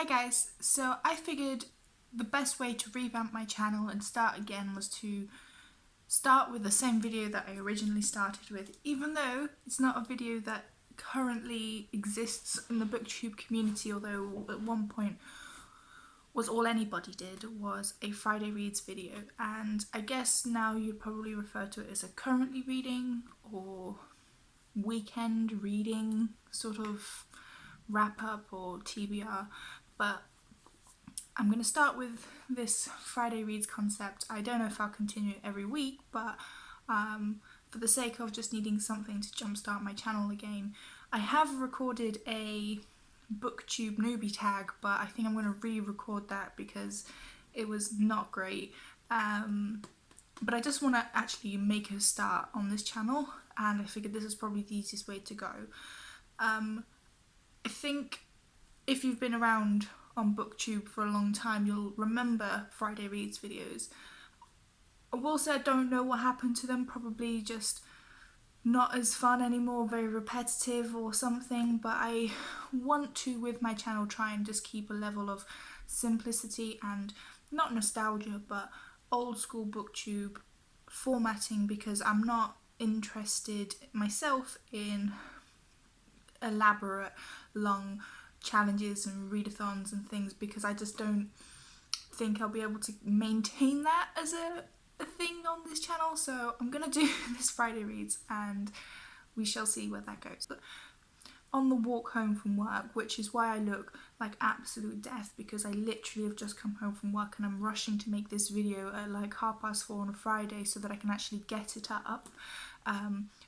Hi guys, so I figured the best way to revamp my channel and start again was to start with the same video that I originally started with, even though it's not a video that currently exists in the booktube community, although at one point was all anybody did was a Friday Reads video, and I guess now you'd probably refer to it as a currently reading or weekend reading sort of wrap up or TBR, but I'm going to start with this Friday Reads concept. I don't know if I'll continue it every week, but for the sake of just needing something to jumpstart my channel again, I have recorded a booktube newbie tag, but I think I'm going to re-record that because it was not great. But I just want to actually make a start on this channel, and I figured this is probably the easiest way to go. I think if you've been around on booktube for a long time, you'll remember Friday Reads videos. I will say I don't know what happened to them, probably just not as fun anymore, very repetitive or something, but I want to, with my channel, try and just keep a level of simplicity and not nostalgia, but old school booktube formatting, because I'm not interested myself in elaborate long challenges and readathons and things, because I just don't think I'll be able to maintain that as a thing on this channel. So I'm gonna do this Friday Reads and we shall see where that goes. But on the walk home from work, which is why I look like absolute death, because I literally have just come home from work and I'm rushing to make this video at like 4:30 on a Friday so that I can actually get it up.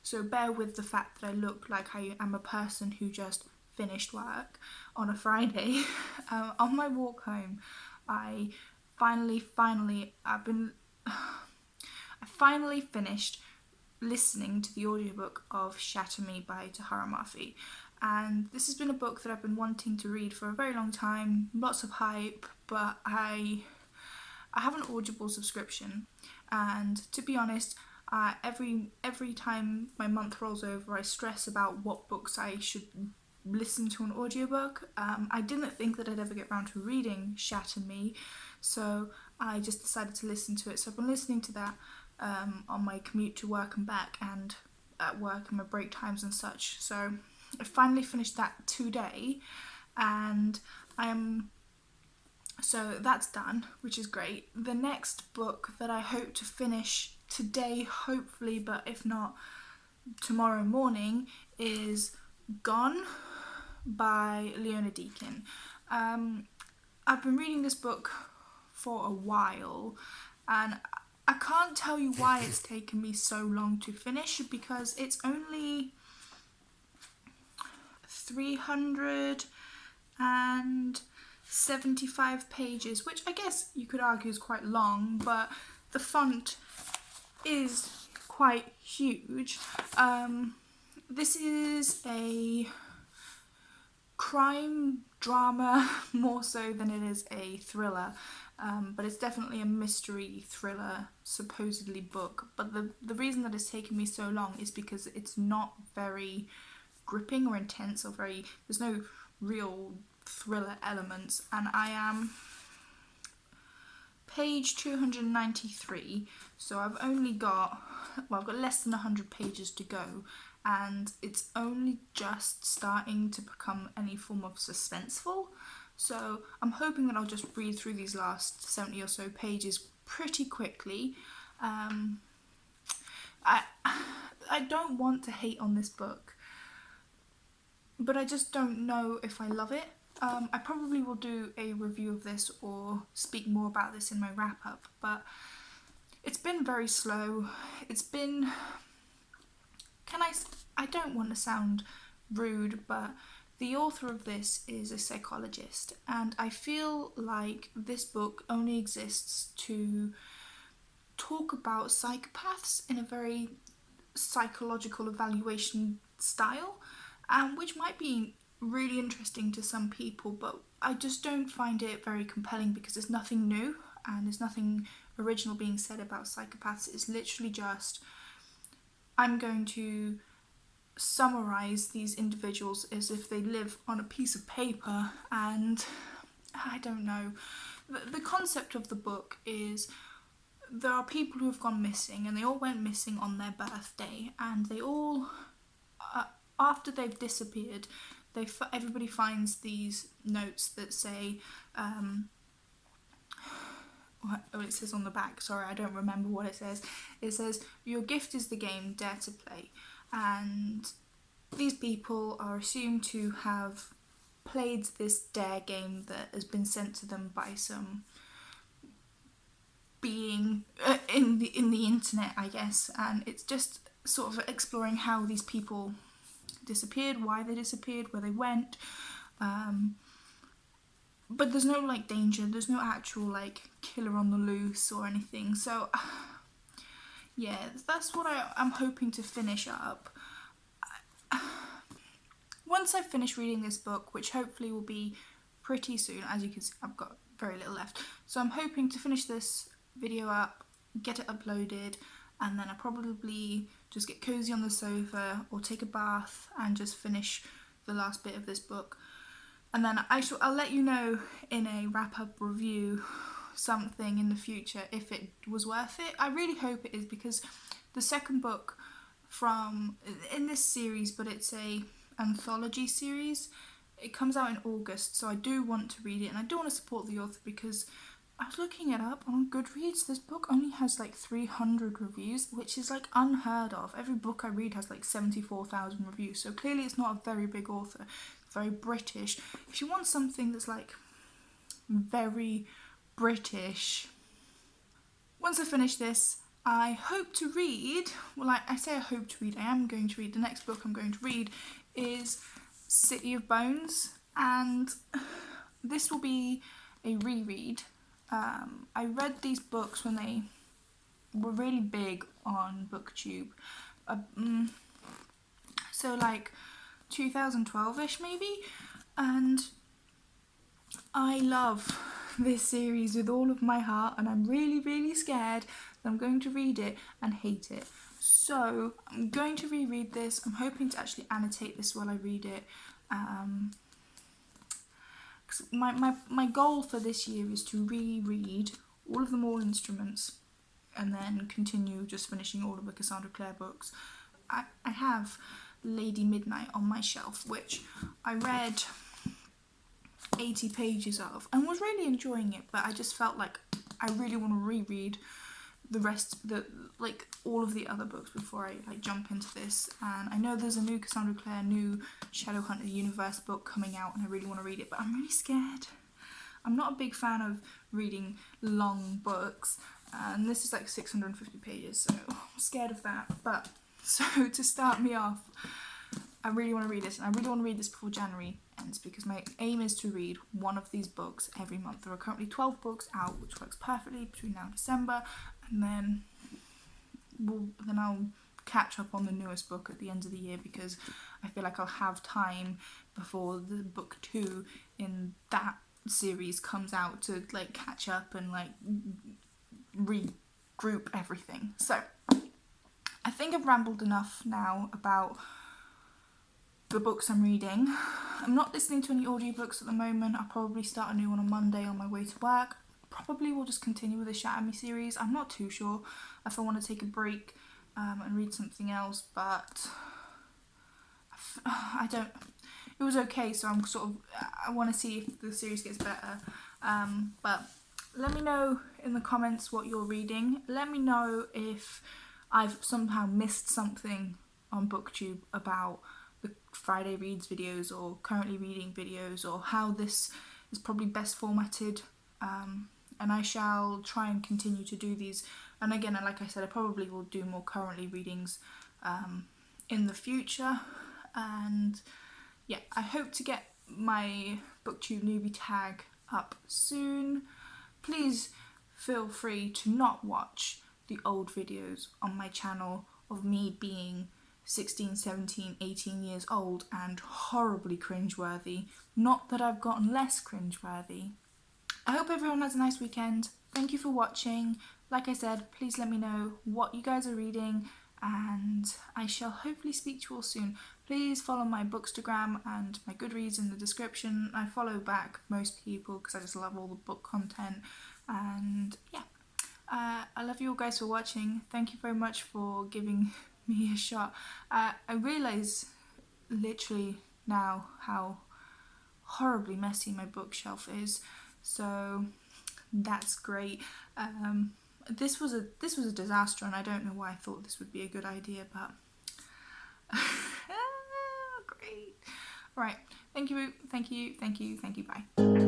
So bear with the fact that I look like I am a person who just finished work on a Friday. On my walk home, I finally finished listening to the audiobook of Shatter Me by Tahara Mafi. And this has been a book that I've been wanting to read for a very long time, lots of hype, but I have an Audible subscription, and to be honest, every time my month rolls over I stress about what books I should listen to an audiobook. I didn't think that I'd ever get around to reading Shatter Me, so I just decided to listen to it. So I've been listening to that on my commute to work and back, and at work and my break times and such. So I finally finished that today, and so that's done, which is great. The next book that I hope to finish today, hopefully, but if not tomorrow morning, is Gone by Leona Deakin. I've been reading this book for a while, and I can't tell you why it's taken me so long to finish, because it's only 375 pages, which I guess you could argue is quite long, but the font is quite huge. This is a crime drama more so than it is a thriller, but it's definitely a mystery thriller supposedly book. But the reason that it's taken me so long is because it's not very gripping or intense, or there's no real thriller elements, and I am page 293, so I've got less than 100 pages to go, and it's only just starting to become any form of suspenseful. So I'm hoping that I'll just read through these last 70 or so pages pretty quickly. I don't want to hate on this book, but I just don't know if I love it. I probably will do a review of this or speak more about this in my wrap-up, but it's been very slow. It's been... I don't want to sound rude, but the author of this is a psychologist, and I feel like this book only exists to talk about psychopaths in a very psychological evaluation style, which might be really interesting to some people, but I just don't find it very compelling because there's nothing new and there's nothing original being said about psychopaths. It's literally just, I'm going to summarize these individuals as if they live on a piece of paper, and I don't know. The concept of the book is there are people who have gone missing, and they all went missing on their birthday, and they all, after they've disappeared, everybody finds these notes that say, it says on the back, sorry, I don't remember what it says. It says, your gift is the game, dare to play. And these people are assumed to have played this dare game that has been sent to them by some being in the internet, I guess. And it's just sort of exploring how these people disappeared, why they disappeared, where they went. But there's no like danger, there's no actual like killer on the loose or anything. So yeah, that's what I'm hoping to finish up. Once I finish reading this book, which hopefully will be pretty soon, as you can see I've got very little left. So I'm hoping to finish this video up, get it uploaded, and then I'll probably just get cozy on the sofa or take a bath and just finish the last bit of this book. And then I'll let you know in a wrap-up review something in the future if it was worth it. I really hope it is, because the second book in this series, but it's a anthology series, it comes out in August, so I do want to read it, and I do want to support the author, because I was looking it up on Goodreads. This book only has like 300 reviews, which is like unheard of. Every book I read has like 74,000 reviews, so clearly it's not a very big author. Very British. If you want something that's like very British, once I finish this, I hope to read, well, I say I hope to read, I am going to read, the next book I'm going to read is City of Bones, and this will be a reread. I read these books when they were really big on booktube, so like 2012ish maybe, and I love this series with all of my heart, and I'm really scared that I'm going to read it and hate it. So I'm going to reread this. I'm hoping to actually annotate this while I read it. My goal for this year is to reread all of the More Instruments and then continue just finishing all of the Cassandra Clare books. I have Lady Midnight on my shelf, which I read 80 pages of and was really enjoying it, but I just felt like I really want to reread the rest, all of the other books before I jump into this. And I know there's a new Cassandra Clare, new Shadowhunter Universe book coming out, and I really want to read it, but I'm really scared. I'm not a big fan of reading long books, and this is like 650 pages, so I'm scared of that. But so to start me off, I really want to read this, and I really want to read this before January ends, because my aim is to read one of these books every month. There are currently 12 books out, which works perfectly between now and December, and then I'll catch up on the newest book at the end of the year, because I feel like I'll have time before the book 2 in that series comes out to like catch up and like regroup everything. So I think I've rambled enough now about the books I'm reading. I'm not listening to any audiobooks at the moment. I'll probably start a new one on Monday on my way to work. Probably will just continue with the Shatter Me series. I'm not too sure if I want to take a break and read something else, but I don't. It was okay, so I want to see if the series gets better. But let me know in the comments what you're reading. Let me know if I've somehow missed something on BookTube about the Friday Reads videos or currently reading videos, or how this is probably best formatted. And I shall try and continue to do these. And again, like I said, I probably will do more currently readings in the future. And yeah, I hope to get my BookTube newbie tag up soon. Please feel free to not watch the old videos on my channel of me being 16, 17, 18 years old and horribly cringeworthy. Not that I've gotten less cringeworthy. I hope everyone has a nice weekend. Thank you for watching. Like I said, please let me know what you guys are reading, and I shall hopefully speak to you all soon. Please follow my Bookstagram and my Goodreads in the description. I follow back most people because I just love all the book content. And yeah, I love you all guys for watching. Thank you very much for giving me a shot. I realise literally now how horribly messy my bookshelf is, so that's great. This was a disaster, and I don't know why I thought this would be a good idea, but great. Right, thank you, bye.